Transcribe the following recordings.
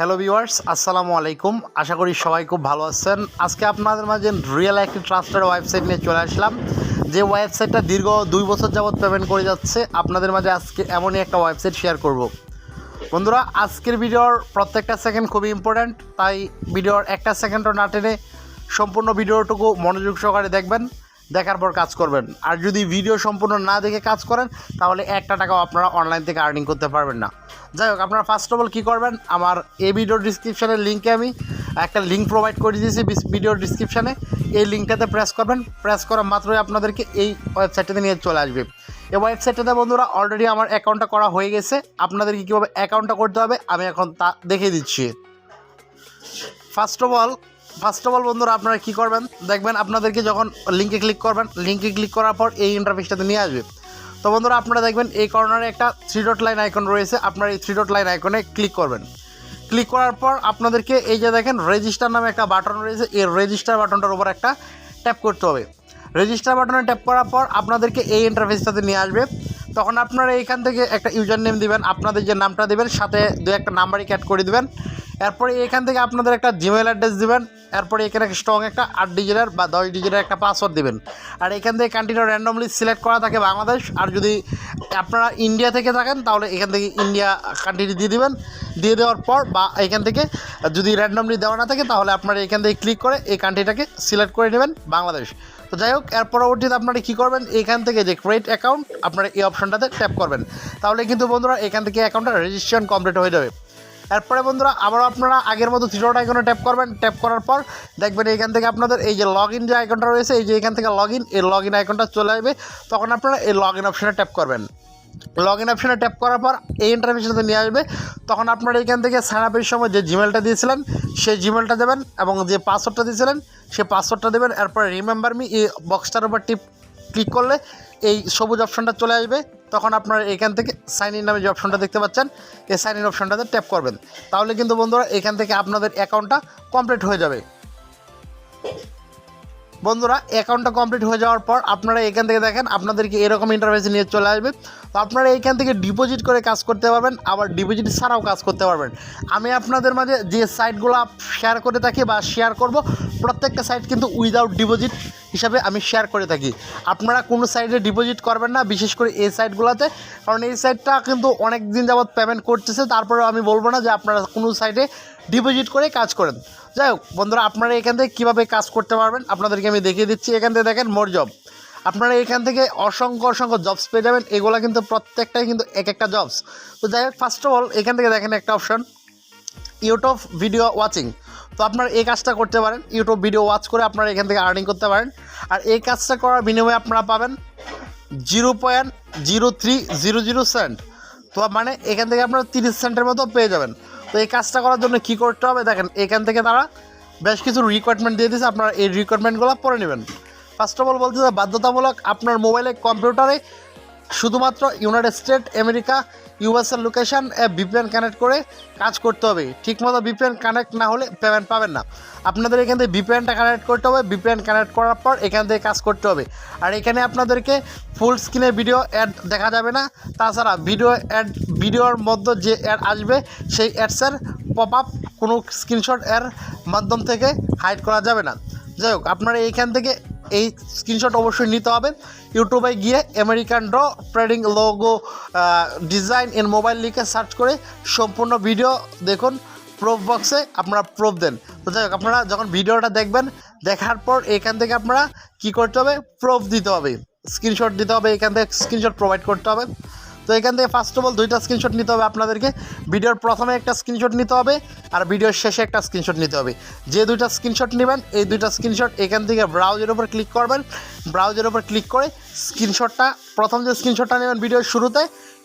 Hello viewers, আসসালামু আলাইকুম। আশা করি সবাই খুব ভালো আছেন। আজকে আপনাদের মাঝে রিয়েল একটি ট্রাস্টেড ওয়েবসাইট নিয়ে চলে আসলাম, যে ওয়েবসাইটটা দীর্ঘ 2 বছর যাবত পেমেন্ট করে যাচ্ছে। আপনাদের মাঝে আজকে এমনই একটা ওয়েবসাইট শেয়ার করব। বন্ধুরা, আজকের ভিডিওর প্রত্যেকটা সেকেন্ড খুবই ইম্পর্ট্যান্ট, তাই ভিডিওর একটা সেকেন্ডও না টেনে সম্পূর্ণ ভিডিওটুকু মনোযোগ সহকারে দেখবেন, দেখার পর কাজ করবেন। আর যদি ভিডিও সম্পূর্ণ না দেখে কাজ করেন তাহলে একটা টাকাও আপনারা অনলাইন থেকে আর্নিং করতে পারবেন না। যাই হোক, আপনারা ফার্স্ট অফ অল কী করবেন, আমার এই ভিডিওর ডিসক্রিপশানের লিঙ্কে আমি একটা লিঙ্ক প্রোভাইড করে দিয়েছি ভিডিওর ডিসক্রিপশানে। এই লিঙ্কটাতে প্রেস করবেন, প্রেস করা মাত্রই আপনাদেরকে এই ওয়েবসাইটটাতে নিয়ে চলে আসবে। এই ওয়েবসাইটটাতে বন্ধুরা অলরেডি আমার অ্যাকাউন্টটা করা হয়ে গেছে। আপনাদেরকে কীভাবে অ্যাকাউন্টটা করতে হবে আমি এখন তা দেখিয়ে দিচ্ছি। ফার্স্ট অফ অল বন্ধুরা আপনারা কী করবেন, দেখবেন আপনাদেরকে যখন লিঙ্কে ক্লিক করবেন, লিঙ্কে ক্লিক করার পর এই ইন্টারফেসটাতে নিয়ে আসবে। তো বন্ধুরা আপনারা দেখবেন এই কর্নারে একটা 3 ডট লাইন আইকন রয়েছে, আপনারা এই 3 ডট লাইন আইকনে ক্লিক করবেন। ক্লিক করার পর আপনাদেরকে এই যে দেখেন রেজিস্টার নামে একটা বাটন রয়েছে, এই রেজিস্টার বাটনটার উপর একটা ট্যাপ করতে হবে। রেজিস্টার বাটনে ট্যাপ করার পর আপনাদেরকে এই ইন্টারফেসটাতে নিয়ে আসবে। তখন আপনারা এইখান থেকে একটা ইউজার নেম দিবেন, আপনাদের যে নামটা দেবেন সাথে দু একটা নাম্বারই অ্যাড করে দেবেন। এরপরে এখান থেকে আপনাদের একটা জিমেল অ্যাড্রেস দিবেন। এরপরে এখানে স্ট্রং একটা 8 ডিজিটের বা 10 ডিজিটের একটা পাসওয়ার্ড দেবেন। আর এখান থেকে কান্ট্রিটা র্যান্ডমলি সিলেক্ট করা থাকে বাংলাদেশ। আর যদি আপনারা ইন্ডিয়া থেকে থাকেন তাহলে এখান থেকে ইন্ডিয়া কান্ট্রিটি দিয়ে দেবেন। দিয়ে দেওয়ার পর বা এখান থেকে যদি র্যান্ডমলি দেওয়া না থাকে তাহলে আপনারা এখান থেকে ক্লিক করে এই কান্ট্রিটাকে সিলেক্ট করে নেবেন বাংলাদেশ। তো যাই হোক, এর পরবর্তীতে আপনারা কী করবেন, এখান থেকে যে ক্রিয়েট অ্যাকাউন্ট আপনারা এই অপশনটাতে ট্যাপ করবেন। তাহলে কিন্তু বন্ধুরা এখান থেকে অ্যাকাউন্টটা রেজিস্ট্রেশন কমপ্লিট হয়ে যাবে। এরপরে বন্ধুরা আবারও আপনারা আগের মতো 3 ডট আইকনে ট্যাপ করবেন। ট্যাপ করার পর দেখবেন এখান থেকে আপনাদের এই যে লগ ইন যে আইকনটা রয়েছে, এই যে এখান থেকে এই লগ ইন আইকনটা চলে আসবে। তখন আপনারা এই লগ ইন অপশানে ট্যাপ করবেন। লগ ইন অপশানে ট্যাপ করার পর এই ইন্টারফেসটাতে নিয়ে আসবে। তখন আপনারা এখান থেকে সাইন আপের সময় যে জিমেলটা দিয়েছিলেন সেই জিমেলটা দেবেন এবং যে পাসওয়ার্ডটা দিয়েছিলেন সেই পাসওয়ার্ডটা দেবেন। এরপরে রিমেম্বার মি এই বক্সটার উপর ক্লিক করলে এই সবুজ অপশনটা চলে আসবে। তখন আপনারা এখান থেকে সাইন ইন নামে যে অপশনটা দেখতে পাচ্ছেন এই সাইন ইন অপশনটাতে ট্যাপ করবেন। তাহলে কিন্তু বন্ধুরা এখান থেকে আপনাদের অ্যাকাউন্টটা কমপ্লিট হয়ে যাবে। বন্ধুরা অ্যাকাউন্টটা কমপ্লিট হয়ে যাওয়ার পর আপনারা এখান থেকে দেখেন আপনাদেরকে এরকম ইন্টারফেসে নিয়ে চলে আসবে। তো আপনারা এইখান থেকে ডিপোজিট করে কাজ করতে পারবেন, আবার ডিপোজিট ছাড়াও কাজ করতে পারবেন। আমি আপনাদের মাঝে যে সাইটগুলো শেয়ার করে থাকি বা শেয়ার করব, প্রত্যেকটা সাইট কিন্তু উইদাউট ডিপোজিট হিসাবে আমি শেয়ার করে থাকি। আপনারা কোনো সাইটে ডিপোজিট করবেন না, বিশেষ করে এই সাইটগুলোতে, কারণ এই সাইটটা কিন্তু অনেক দিন যাবৎ পেমেন্ট করতেছে। তারপরেও আমি বলবো না যে আপনারা কোনো সাইটে ডিপোজিট করে কাজ করেন। যাই হোক বন্ধুরা, আপনারা এখান থেকে কীভাবে কাজ করতে পারবেন আপনাদেরকে আমি দেখিয়ে দিচ্ছি। এখান থেকে দেখেন মোর জব, আপনারা এখান থেকে অসংখ্য জবস পেয়ে যাবেন। এগুলো কিন্তু প্রত্যেকটাই কিন্তু এক একটা জবস। তো যাই হোক, ফার্স্ট অফ অল এখান থেকে দেখেন একটা অপশন ইউটিউব ভিডিও ওয়াচিং। তো আপনারা এই কাজটা করতে পারেন, ইউটিউব ভিডিও ওয়াচ করে আপনারা এখান থেকে আর্নিং করতে পারেন। আর এই কাজটা করার বিনিময়ে আপনারা পাবেন 0.0300 সেন্ট। তো মানে এখান থেকে আপনারা 30 সেন্টের মতো পেয়ে যাবেন। তো এই কাজটা করার জন্য কী করতে হবে দেখেন, এখান থেকে তারা বেশ কিছু রিকোয়ারমেন্ট দিয়ে দিয়েছে, আপনারা এই রিকোয়ারমেন্টগুলো পড়ে নেবেন। ফার্স্ট অফ অল বলতে বাধ্যতামূলক আপনার মোবাইলে কম্পিউটারে শুধুমাত্র ইউনাইটেড স্টেট আমেরিকা ইউএসএর লোকেশান ভিপিএন কানেক্ট করে কাজ করতে হবে। ঠিকমতো ভিপিএন কানেক্ট না হলে পেমেন্ট পাবেন না। আপনাদের এখান থেকে ভিপিএনটা কানেক্ট করতে হবে, ভিপিএন কানেক্ট করার পর এখান থেকে কাজ করতে হবে। আর এখানে আপনাদেরকে ফুল স্ক্রিনে ভিডিও অ্যাড দেখা যাবে না। তাছাড়া ভিডিওর মধ্যে যে অ্যাড আসবে সেই অ্যাডসের পপ আপ কোনো স্ক্রিনশট এর মাধ্যম থেকে হাইড করা যাবে না। যাই হোক, আপনারা এইখান থেকে এই স্ক্রিনশট অবশ্যই নিতে হবে। ইউটিউবে গিয়ে American draw trading logo design in mobile লিখে সার্চ করে সম্পূর্ণ ভিডিও দেখুন, প্রুফ বক্সে আপনারা প্রুফ দেন। তো যাই হোক, আপনারা যখন ভিডিওটা দেখবেন, দেখার পর এখান থেকে আপনারা কী করতে হবে, প্রুফ দিতে হবে, স্ক্রিনশট দিতে হবে, এখান থেকে স্ক্রিনশট প্রোভাইড করতে হবে। তো এখান থেকে ফার্স্ট অফ অল 2টা স্ক্রিনশট নিতে হবে আপনাদেরকে। ভিডিওর প্রথমে একটা স্ক্রিনশট নিতে হবে আর ভিডিওর শেষে একটা স্ক্রিনশট নিতে হবে। যে 2টা স্ক্রিনশট নেবেন এই 2টা স্ক্রিনশট এখান থেকে ব্রাউজের উপর ক্লিক করবেন। ব্রাউজের উপর ক্লিক করে স্ক্রিনশটটা, প্রথম যে স্ক্রিনশটটা নেবেন ভিডিওর শুরুতে,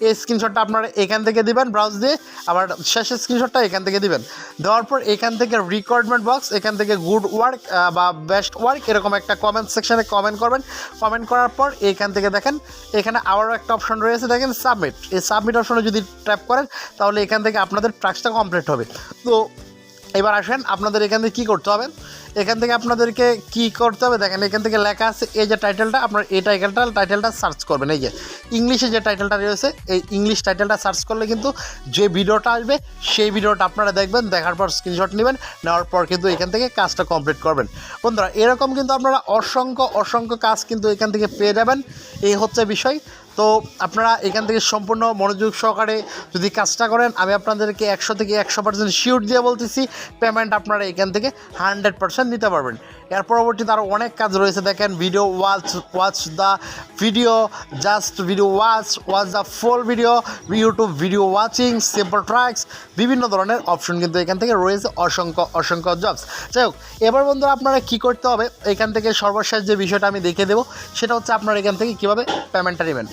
এই স্ক্রিনশটটা আপনারা এখান থেকে দিবেন ব্রাউজ দিয়ে, আবার শেষের স্ক্রিনশটটা এখান থেকে দিবেন। দেওয়ার পর এখান থেকে রিকোয়ারমেন্ট বক্স, এখান থেকে গুড ওয়ার্ক বা বেস্ট ওয়ার্ক এরকম একটা কমেন্ট সেকশানে কমেন্ট করবেন। কমেন্ট করার পর এখান থেকে দেখেন এখানে আবারও একটা অপশন রয়েছে, দেখেন সাবমিট। এই সাবমিট অপশনে যদি ট্যাপ করেন তাহলে এখান থেকে আপনাদের টাস্কটা কমপ্লিট হবে। তো এবার আসেন আপনাদের এখান থেকে কী করতে হবে, এখান থেকে আপনাদেরকে কী করতে হবে দেখেন এখান থেকে লেখা আছে এই যে টাইটেলটা, আপনার এই টাইটেলটা সার্চ করবেন। এই যে ইংলিশে যে টাইটেলটা রয়েছে এই ইংলিশ টাইটেলটা সার্চ করলে কিন্তু যে ভিডিওটা আসবে সেই ভিডিওটা আপনারা দেখবেন, দেখার পর স্ক্রিনশট নেবেন, নেওয়ার পর কিন্তু এখান থেকে কাজটা কমপ্লিট করবেন। বন্ধুরা এরকম কিন্তু আপনারা অসংখ্য কাজ কিন্তু এখান থেকে পেয়ে যাবেন, এই হচ্ছে বিষয়। তো আপনারা এখান থেকে সম্পূর্ণ মনোযোগ সহকারে যদি কাজটা করেন, আমি আপনাদেরকে 100 থেকে 100% শিওর দিয়ে বলতেছি পেমেন্ট আপনারা এখান থেকে 100% নিতে পারবেন। এর পরবর্তীতে আরও অনেক কাজ রয়েছে, দেখেন video watch the video, just video watch the full video, YouTube video watching, simple tracts, বিভিন্ন ধরনের অপশন কিন্তু এখান থেকে রয়েছে, অসংখ্য জবস। যাই হোক, এবার বন্ধুরা আপনারা কী করতে হবে, এখান থেকে সর্বশেষ যে বিষয়টা আমি দেখিয়ে দেবো সেটা হচ্ছে আপনারা এখান থেকে কীভাবে পেমেন্টটা নেবেন।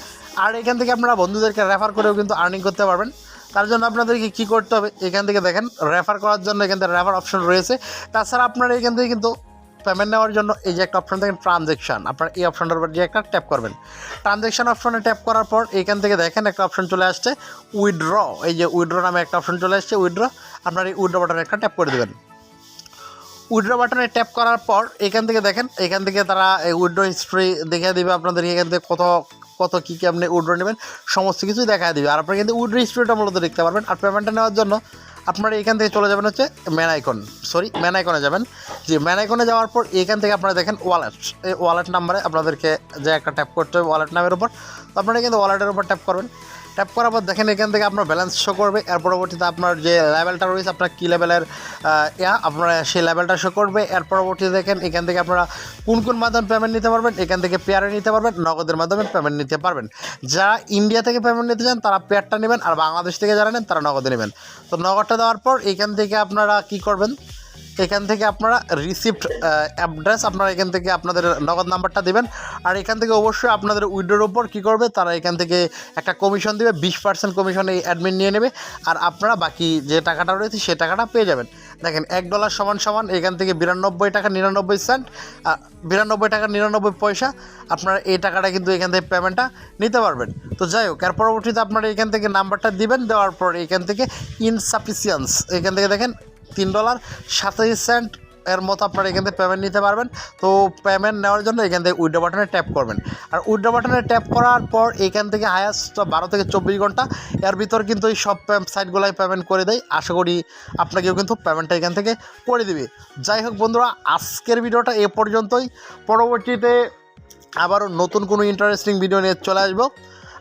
আর এখান থেকে আপনারা বন্ধুদেরকে রেফার করেও কিন্তু আর্নিং করতে পারবেন। তার জন্য আপনাদেরকে কী করতে হবে, এখান থেকে দেখেন রেফার করার জন্য এখান থেকে রেফার অপশন রয়েছে। তাছাড়া আপনারা এখান থেকে কিন্তু পেমেন্ট নেওয়ার জন্য এই যে একটা অপশন দেখেন ট্রানজ্যাকশান, আপনারা এই অপশনটার উপর যে একটা ট্যাপ করবেন। ট্রানজ্যাকশান অপশনে ট্যাপ করার পর এখান থেকে দেখেন একটা অপশন চলে আসছে উইথড্র, এই যে উইথড্র নামে একটা অপশন চলে আসছে উইথড্র, আপনারা এই উইথড্র বাটনে একটা ট্যাপ করে দেবেন। উইথড্র বাটনে ট্যাপ করার পর এখান থেকে দেখেন এখান থেকে তারা এই উইথড্র হিস্ট্রি দেখিয়ে দেবে আপনাদের, এখান থেকে কত কী আপনি উইথড্র নেবেন সমস্ত কিছুই দেখা দিবে। আর আপনারা কিন্তু উইথড্র হিস্ট্রিটা মূলত দেখতে পারবেন। আর পেমেন্টটা নেওয়ার জন্য আপনারা এখান থেকে চলে যাবেন হচ্ছে ম্যান আইকনে যাবেন। যে ম্যান আইকনে যাওয়ার পর এখান থেকে আপনারা দেখেন ওয়ালেট, এই ওয়ালেট নাম্বারে আপনাদেরকে যে একটা ট্যাপ করতে হবে ওয়ালেট নামের উপর, তো আপনারা কিন্তু ওয়ালেটের উপর ট্যাপ করবেন। ট্যাপ করার পর দেখেন এখান থেকে আপনার ব্যালেন্স শো করবে। এর পরবর্তীতে আপনার যে লেভেলটা রয়েছে আপনার কী লেভেলের আপনারা সেই লেভেলটা শো করবে। এর পরবর্তীতে দেখেন এখান থেকে আপনারা কোন মাধ্যমে পেমেন্ট নিতে পারবেন, এখান থেকে পেয়ারে নিতে পারবেন, নগদের মাধ্যমে পেমেন্ট নিতে পারবেন। যারা ইন্ডিয়া থেকে পেমেন্ট নিতে চান তারা পেয়ারটা নেবেন, আর বাংলাদেশ থেকে যারা নেন তারা নগদে নেবেন। তো নগদটা দেওয়ার পর এখান থেকে আপনারা কী করবেন, এখান থেকে আপনারা রিসিপ্ট অ্যাড্রেস আপনারা এখান থেকে আপনাদের নগদ নাম্বারটা দেবেন। আর এখান থেকে অবশ্যই আপনাদের উইড্রোর ওপর কী করবে, তারা এখান থেকে একটা কমিশন দেবে, 20% কমিশন এই অ্যাডমিন নিয়ে নেবে, আর আপনারা বাকি যে টাকাটা রয়েছে সে টাকাটা পেয়ে যাবেন। দেখেন $1 সমান এখান থেকে 92 টাকা 99 সেন্ট, 92 টাকা 99 পয়সা, আপনারা এই টাকাটা কিন্তু এখান থেকে পেমেন্টটা নিতে পারবেন। তো যাই হোক, এর পরবর্তীতে আপনারা এখান থেকে নাম্বারটা দিবেন, দেওয়ার পর এখান থেকে ইনসাফিসিয়েন্স এখান থেকে দেখেন $3.87 এর মতো আপনারা এখান থেকে পেমেন্ট নিতে পারবেন। তো পেমেন্ট নেওয়ার জন্য এখান থেকে উইথড্র বাটনে ট্যাপ করবেন। আর উইথড্র বাটনে ট্যাপ করার পর এখান থেকে হায়াস্ট 12 থেকে 24 ঘন্টা এর ভিতর কিন্তু এই সব সাইটগুলাই পেমেন্ট করে দেয়। আশা করি আপনাকেও কিন্তু পেমেন্টটা এখান থেকে করে দিবে। যাই হোক বন্ধুরা, আজকের ভিডিওটা এ পর্যন্তই। পরবর্তীতে আবারও নতুন কোনো ইন্টারেস্টিং ভিডিও নিয়ে চলে আসবো।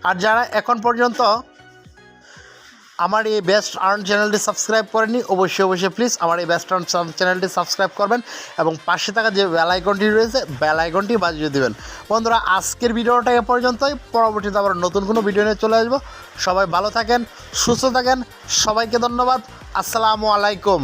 আর যারা এখন পর্যন্ত আমার এই বেস্ট আর্ন চ্যানেলটি সাবস্ক্রাইব করেননি, অবশ্যই প্লিজ আমার এই বেস্ট আর্ন চ্যানেলটি সাবস্ক্রাইব করবেন এবং পাশে থাকা যে বেল আইকনটি রয়েছে বেল আইকনটি বাজিয়ে দেবেন। বন্ধুরা আজকের ভিডিওটা এ পর্যন্তই, পরবর্তীতে আবার নতুন কোনো ভিডিও নিয়ে চলে আসবো। সবাই ভালো থাকেন, সুস্থ থাকেন, সবাইকে ধন্যবাদ। আসসালামু আলাইকুম।